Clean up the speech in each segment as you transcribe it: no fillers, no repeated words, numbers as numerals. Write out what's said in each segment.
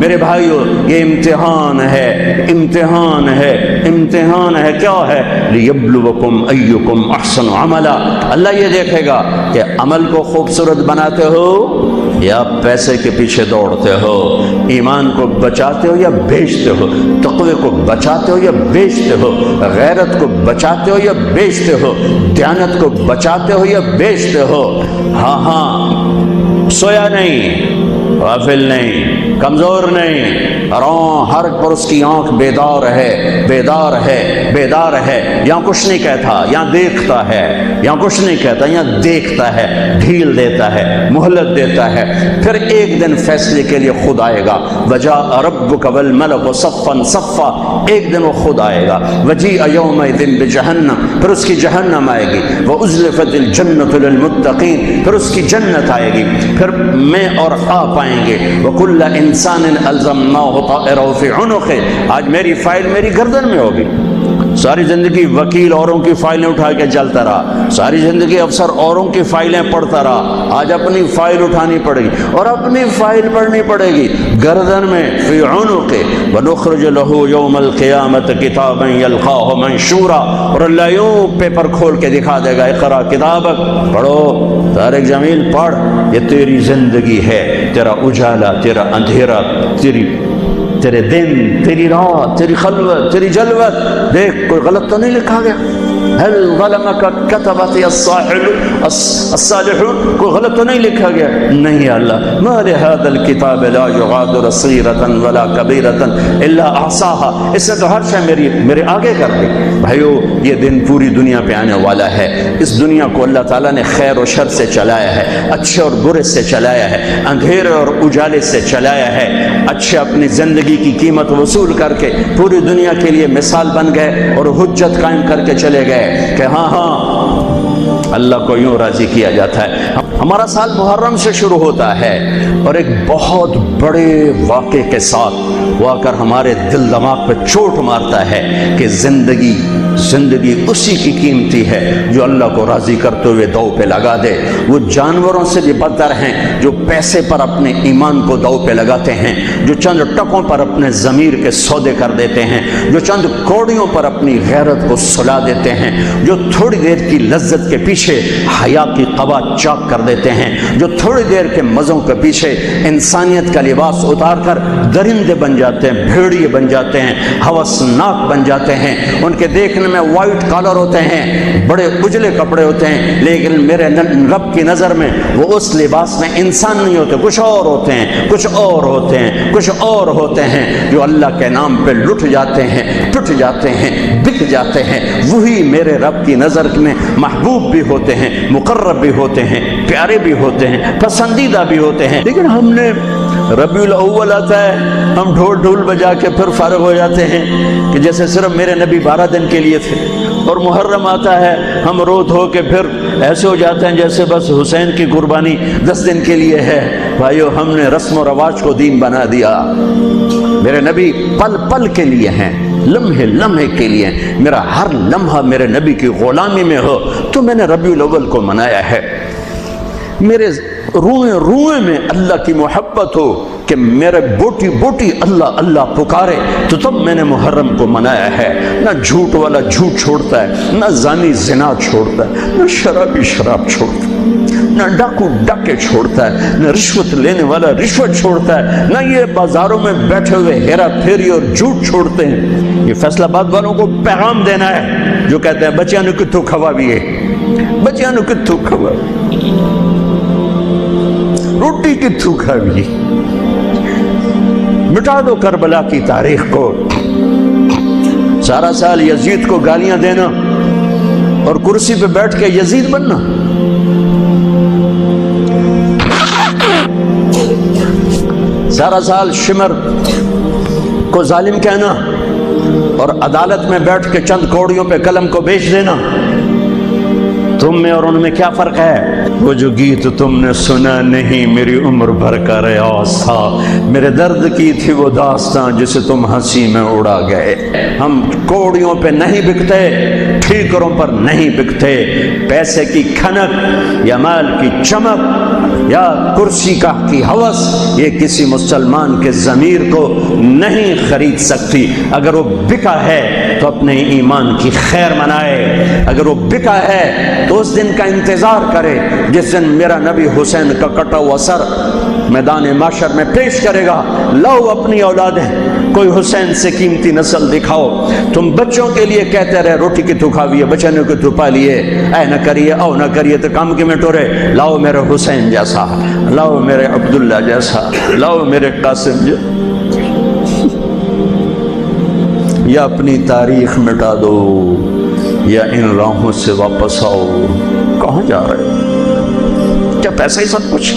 میرے بھائیو یہ امتحان ہے، امتحان ہے، امتحان ہے۔ کیا ہے؟ لیبلوکم ایکم احسن عملا، اللہ یہ دیکھے گا کہ عمل کو خوبصورت بناتے ہو یا پیسے کے پیچھے دوڑتے ہو، ایمان کو بچاتے ہو یا بیچتے ہو، تقوی کو بچاتے ہو یا بیچتے ہو، غیرت کو بچاتے ہو یا بیچتے ہو، دیانت کو بچاتے ہو یا بیچتے ہو۔ ہاں ہاں، سویا نہیں، غافل نہیں، کمزور نہیں، ہر پر اس کی آنکھ بیدار ہے، بیدار ہے، بیدار ہے۔ یہاں کچھ نہیں کہتا، یہاں دیکھتا ہے، یہاں کچھ نہیں کہتا، یہاں دیکھتا ہے، ڈھیل دیتا ہے، مہلت دیتا ہے۔ پھر ایک دن فیصلے کے لیے خود آئے گا، وجاء ربک والملک صفا صفا، ایک دن وہ خود آئے گا۔ وجیء یومئذ بجہنم، پھر اس کی جہنم آئے گی، وازلفت الجنۃ للمتقین، پھر اس کی جنت آئے گی، پھر میں اور آپ آئیں گے۔ وکل انسان الزمناہ طائرہ فی عنقہ، آج میری فائل میری گردن میں ہوگی۔ ساری زندگی وکیل اوروں کی فائلیں اٹھا کے چلتا رہا، ساری زندگی افسر اوروں کی فائلیں پڑھتا رہا، آج اپنی فائل اٹھانی پڑے گی اور اپنی فائل پڑھنی پڑے گی گردن میں، فی عنقہ۔ ونخرج لہ یوم القیامۃ کتابا یلقاہ منشورا، اور اللہ یوں پیپر کھول کے دکھا دے گا، اقرا کتابک، پڑھو طارق جمیل پڑھ، یہ تیری زندگی ہے، تیرا اجالا، تیرا اندھیرا، تیرے دن، تیری رات، تیری خلوت، تیری جلوت، دیکھ کوئی غلط تو نہیں لکھا گیا؟ هل ظلمك كتبت الصالحون، کوئی غلط تو نہیں لکھا گیا؟ نہیں اللہ، ما لهذا الكتاب لا يغادر صغيرة ولا كبيرة الا احصاها، اس نے تو ہر شے میرے آگے کر دی۔ بھائیو یہ دن پوری دنیا پہ آنے والا ہے، اس دنیا کو اللہ تعالیٰ نے خیر و شر سے چلایا ہے، اچھے اور برے سے چلایا ہے، اندھیرے اور اجالے سے چلایا ہے۔ اچھے اپنی زندگی کی قیمت وصول کر کے پوری دنیا کے لیے مثال بن گئے اور حجت قائم کر کے چلے گئے کہ ہاں ہاں اللہ کو یوں راضی کیا جاتا ہے۔ ہمارا سال محرم سے شروع ہوتا ہے اور ایک بہت بڑے واقعے کے ساتھ وہ آ کر ہمارے دل دماغ پہ چوٹ مارتا ہے کہ زندگی اسی کی قیمتی ہے جو اللہ کو راضی کرتے ہوئے دو پہ لگا دے۔ وہ جانوروں سے بھی بدتر ہیں جو پیسے پر اپنے ایمان کو دو پہ لگاتے ہیں، جو چند ٹکوں پر اپنے ضمیر کے سودے کر دیتے ہیں، جو چند کوڑیوں پر اپنی غیرت کو سلا دیتے ہیں، جو تھوڑی دیر کی لذت کے پیچھے حیا کی قبا چاک کر دیتے ہیں، جو تھوڑی دیر کے مزوں کے پیچھے انسانیت کا لباس اتار کر درندے بن جاتے ہیں، بھیڑیے بن جاتے ہیں، ہوسناک بن جاتے ہیں۔ ان کے دیکھنے میں وائٹ کالر ہوتے ہیں، بڑے اجلے کپڑے ہوتے ہیں، لیکن میرے رب کی نظر میں وہ اس لباس میں انسان نہیں ہوتے، کچھ اور ہوتے ہیں، کچھ اور ہوتے ہیں، کچھ اور ہوتے ہیں، جو اللہ کے نام پہ لٹ جاتے ہیں، ٹوٹ جاتے ہیں، بک جاتے ہیں۔ وہی میرے رب کی نظر میں محبوب بھی ہوتے ہیں، مقرب بھی ہوتے ہیں، پیارے بھی ہوتے ہیں، پسندیدہ بھی ہوتے ہیں۔ لیکن ہم نے ربیع الاول آتا ہے، ہم ڈھول بجا کے پھر فارغ ہو جاتے ہیں کہ جیسے صرف میرے نبی 12 دن کے لیے تھے، اور محرم آتا ہے ہم رو دھو کے پھر ایسے ہو جاتے ہیں جیسے بس حسین کی قربانی 10 دن کے لیے ہے۔ بھائیو ہم نے رسم و رواج کو دین بنا دیا۔ میرے نبی پل پل کے لیے ہیں، لمحے لمحے کے لیے، میرا ہر لمحہ میرے نبی کی غلامی میں ہو تو میں نے ربیع الاول کو منایا ہے۔ میرے روئے روئے میں اللہ کی محبت ہو کہ میرے بوٹی بوٹی اللہ اللہ پکارے تو تب میں نے محرم کو منایا ہے۔ نہ جھوٹ والا جھوٹ چھوڑتا ہے، نہ زانی زنا چھوڑتا ہے، نہ شرابی شراب چھوڑتا ہے، نہ ڈاکو ڈاکے چھوڑتا ہے، نہ رشوت لینے والا رشوت چھوڑتا ہے، نہ یہ بازاروں میں بیٹھے ہوئے ہیرا پھیری اور جھوٹ چھوڑتے ہیں۔ یہ فیصل آباد والوں کو پیغام دینا ہے جو کہتے ہیں بچیاں نو کتھوں کھوا بھی ہے، بچیاں نو کتھوں کھوا، روٹی کتھوں کھاوی، مٹا دو کربلا کی تاریخ کو۔ سارا سال یزید کو گالیاں دینا اور کرسی پہ بیٹھ کے یزید بننا، سارا سال شمر کو ظالم کہنا اور عدالت میں بیٹھ کے چند کوڑیوں پہ قلم کو بیچ دینا۔ تم میں اور ان میں کیا فرق ہے؟ وہ جو گیت تم نے سنا نہیں میری عمر بھر کا ریاض تھا، میرے درد کی تھی وہ داستان جسے تم ہنسی میں اڑا گئے۔ ہم کوڑیوں پہ نہیں بکتے، ٹھیکروں پر نہیں بکتے، پیسے کی کھنک یا مال کی چمک یا کرسی کا کی ہوس یہ کسی مسلمان کے ضمیر کو نہیں خرید سکتی. اگر وہ بکا ہے تو اپنے ایمان کی خیر منائے، اگر وہ بکا ہے تو اس دن کا انتظار کرے جس دن میرا نبی حسین کا کٹا ہوا سر میدان معاشر میں پیش کرے گا. لاؤ اپنی اولادیں، کوئی حسین سے قیمتی نسل دکھاؤ. تم بچوں کے لیے کہتے رہے روٹی کی تو کھاویے، بچنے کو تو پالیے، اے نہ کریے او نہ کریے تو کام کی میں ٹورے. لاؤ میرے حسین جیسا، لاؤ میرے عبداللہ جیسا، لاؤ میرے قاسم جیسا. یا اپنی تاریخ مٹا دو یا ان راہوں سے واپس آؤ. کہاں جا رہے ہو؟ کیا پیسہ ہی سب کچھ؟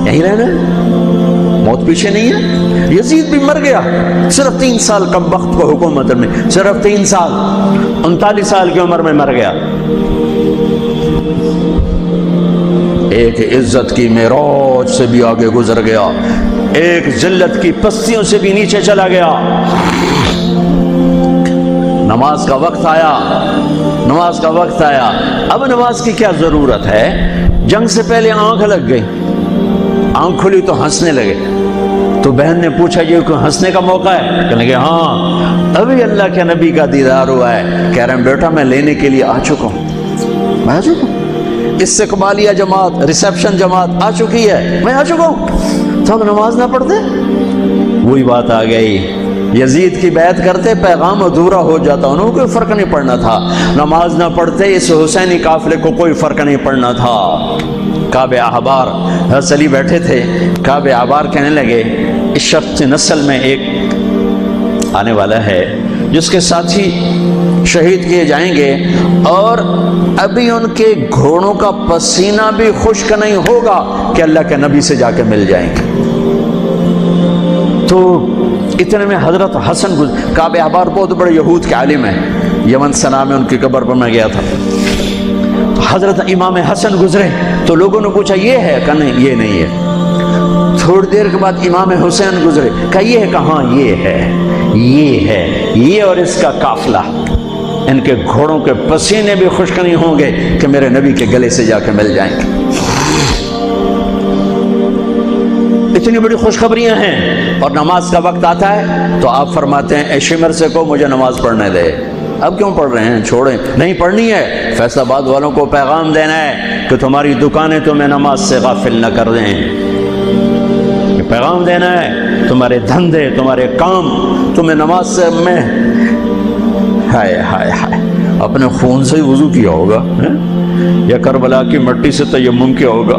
یہی رہنا ہے؟ موت پیچھے نہیں ہے؟ یزید بھی مر گیا صرف 3 سال کم وقت کو حکومت میں، صرف 3 سال، 39 سال کی عمر میں مر گیا. ایک عزت کی معراج سے بھی آگے گزر گیا، ایک ذلت کی پستیوں سے بھی نیچے چلا گیا. نماز کا وقت آیا، نماز کا وقت آیا. اب نماز کی کیا ضرورت ہے؟ جنگ سے پہلے آنکھ لگ گئی، آنکھ کھلی تو ہنسنے لگے. تو بہن نے پوچھا یہ کوئی ہنسنے کا موقع ہے؟ کہنے لگے ہاں ابھی اللہ کے نبی کا دیدار ہوا ہے. کہہ رہے ہیں بیٹا میں لینے کے لیے آ چکا ہوں، میں آ چکا ہوں. استقبالیہ جماعت، ریسیپشن جماعت آ چکی ہے، میں آ چکا ہوں. تو ہم نماز نہ پڑھتے؟ وہی بات آ گئی. یزید کی بیعت کرتے پیغام ادھورا ہو جاتا، انہوں کو کوئی فرق نہیں پڑنا تھا. نماز نہ پڑھتے اس حسینی قافلے کو کوئی فرق نہیں پڑنا تھا. کعب احبار حضرت علی بیٹھے تھے، کعب احبار کہنے لگے اس شخص نسل میں ایک آنے والا ہے جس کے ساتھی شہید کیے جائیں گے اور ابھی ان کے گھوڑوں کا پسینہ بھی خشک نہیں ہوگا کہ اللہ کے نبی سے جا کے مل جائیں گے. تو اتنے میں حضرت حسن کعب احبار بہت بڑے یہود کے عالم ہیں، یمن سنا میں ان کی قبر پر میں گیا تھا. حضرت امام حسن گزرے تو لوگوں نے پوچھا یہ ہے؟ کہا نہیں یہ نہیں ہے. تھوڑی دیر کے بعد امام حسین گزرے، کہا یہ ہے؟ کہاں یہ ہے، یہ ہے، یہ اور اس کا قافلہ، ان کے گھوڑوں کے پسینے بھی خشک نہیں ہوں گے کہ میرے نبی کے گلے سے جا کے مل جائیں گے. اتنی بڑی خوشخبریاں ہیں اور نماز کا وقت آتا ہے تو آپ فرماتے ہیں اے شمر سے کو مجھے نماز پڑھنے دے. اب کیوں پڑھ رہے ہیں؟ چھوڑیں، نہیں پڑھنی ہے. فیصل آباد والوں کو پیغام دینا ہے کہ تمہاری دکانیں تمہیں نماز سے غافل نہ کر دیں. پیغام دینا ہے تمہارے دھندے، تمہارے کام تمہیں نماز سے میں ہائے ہائے ہائے اپنے خون سے ہی وضو کیا ہوگا یا کربلا کی مٹی سے تیمم کیا ہوگا.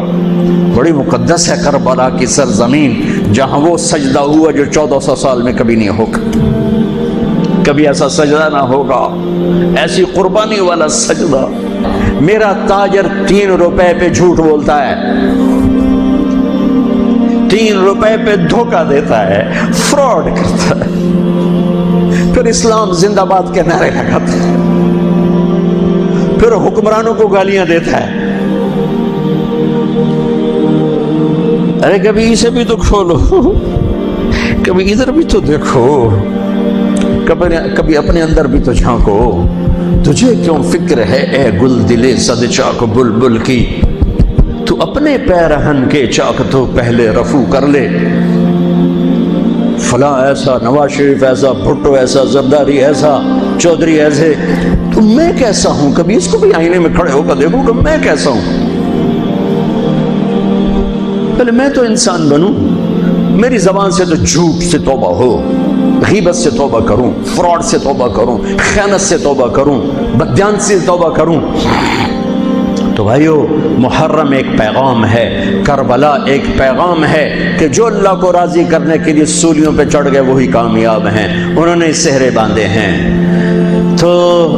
بڑی مقدس ہے کربلا کی سرزمین جہاں وہ سجدہ ہوا جو 1400 سال میں کبھی نہیں ہوگا. کبھی ایسا سجدہ نہ ہوگا، ایسی قربانی والا سجدہ. میرا تاجر 3 روپے پہ جھوٹ بولتا ہے، 3 روپے پہ دھوکہ دیتا ہے، فراڈ کرتا ہے، پھر اسلام زندہ باد کے نعرے لگاتا ہے، پھر حکمرانوں کو گالیاں دیتا ہے. ارے کبھی اسے بھی تو کھولو، کبھی ادھر بھی تو دیکھو، کبھی اپنے اندر بھی تو جھانکو. تجھے کیوں فکر ہے اے گل دلے صد چاک بلبل کی، تو اپنے پیرہن کے چاک تو پہلے رفو کر لے. فلاں ایسا، نواز شریف ایسا، بھٹو ایسا، زرداری ایسا، چودھری ایسے، تو میں کیسا ہوں؟ کبھی اس کو بھی آئینے میں کھڑے ہو کر دیکھو کہ میں کیسا ہوں. پہلے میں تو انسان بنوں، میری زبان سے تو جھوٹ سے توبہ ہو، غیبت سے توبہ کروں، فراڈ سے توبہ کروں، خیانت سے توبہ کروں، بددیانتی سے توبہ کروں. تو بھائیو محرم ایک پیغام ہے، کربلا ایک پیغام ہے کہ جو اللہ کو راضی کرنے کے لیے سولیوں پہ چڑھ گئے وہی کامیاب ہیں. انہوں نے سہرے باندھے ہیں. تو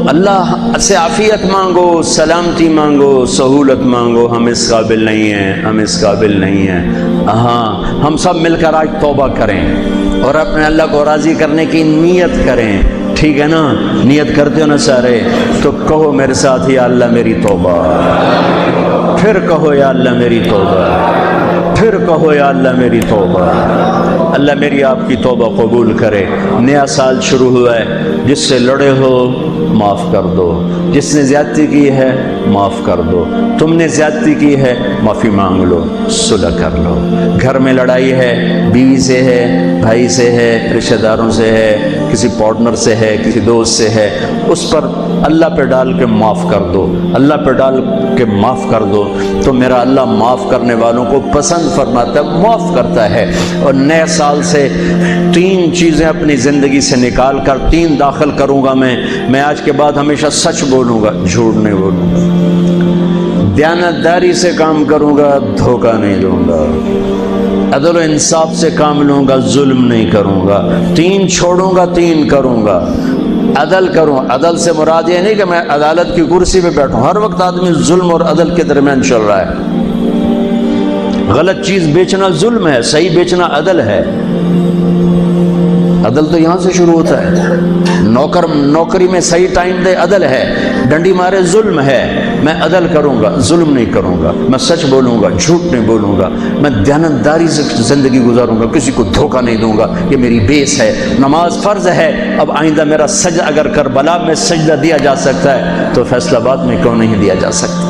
اللہ سے عافیت مانگو، سلامتی مانگو، سہولت مانگو. ہم اس قابل نہیں ہیں، ہم اس قابل نہیں ہیں. ہاں ہم سب مل کر آج توبہ کریں اور اپنے اللہ کو راضی کرنے کی نیت کریں. ٹھیک ہے نا؟ نیت کرتے ہو نا سارے؟ تو کہو میرے ساتھ یا اللہ میری توبہ، پھر کہو یا اللہ میری توبہ، پھر کہو یا اللہ میری توبہ. اللہ میری آپ کی توبہ قبول کرے. نیا سال شروع ہوا ہے، جس سے لڑے ہو معاف کر دو، جس نے زیادتی کی ہے معاف کر دو، تم نے زیادتی کی ہے معافی مانگ لو، صلح کر لو۔ گھر میں لڑائی ہے، بیوی سے ہے، بھائی سے ہے، رشتہ داروں سے ہے، کسی پارٹنر سے ہے، کسی دوست سے ہے، اس پر اللہ پہ ڈال کے معاف کر دو، اللہ پہ ڈال کے معاف کر دو، تو میرا اللہ معاف کرنے والوں کو پسند فرماتا ہے، معاف کرتا ہے۔ اور نئے سال سے 3 چیزیں اپنی زندگی سے نکال کر 3 داخل کروں گا میں آج کے بعد ہمیشہ سچ بولوں گا، جھوٹ نہیں بولوں گا، دیانتداری سے کام کروں گا، دھوکہ نہیں دوں گا، عدل و انصاف سے کام لوں گا، ظلم نہیں کروں گا، 3 چھوڑوں گا، 3 کروں گا، عدل کروں۔ عدل سے مراد یہ نہیں کہ میں عدالت کی کرسی پہ بیٹھوں، ہر وقت آدمی ظلم اور عدل کے درمیان چل رہا ہے۔ غلط چیز بیچنا ظلم ہے، صحیح بیچنا عدل ہے۔ عدل تو یہاں سے شروع ہوتا ہے، نوکری میں صحیح ٹائم دے عدل ہے، ڈنڈی مارے ظلم ہے۔ میں عدل کروں گا، ظلم نہیں کروں گا، میں سچ بولوں گا، جھوٹ نہیں بولوں گا، میں دیانتداری سے زندگی گزاروں گا، کسی کو دھوکہ نہیں دوں گا، یہ میری بیس ہے۔ نماز فرض ہے، اب آئندہ میرا سجدہ اگر کربلا میں سجدہ دیا جا سکتا ہے تو فیصل آباد میں کیوں نہیں دیا جا سکتا؟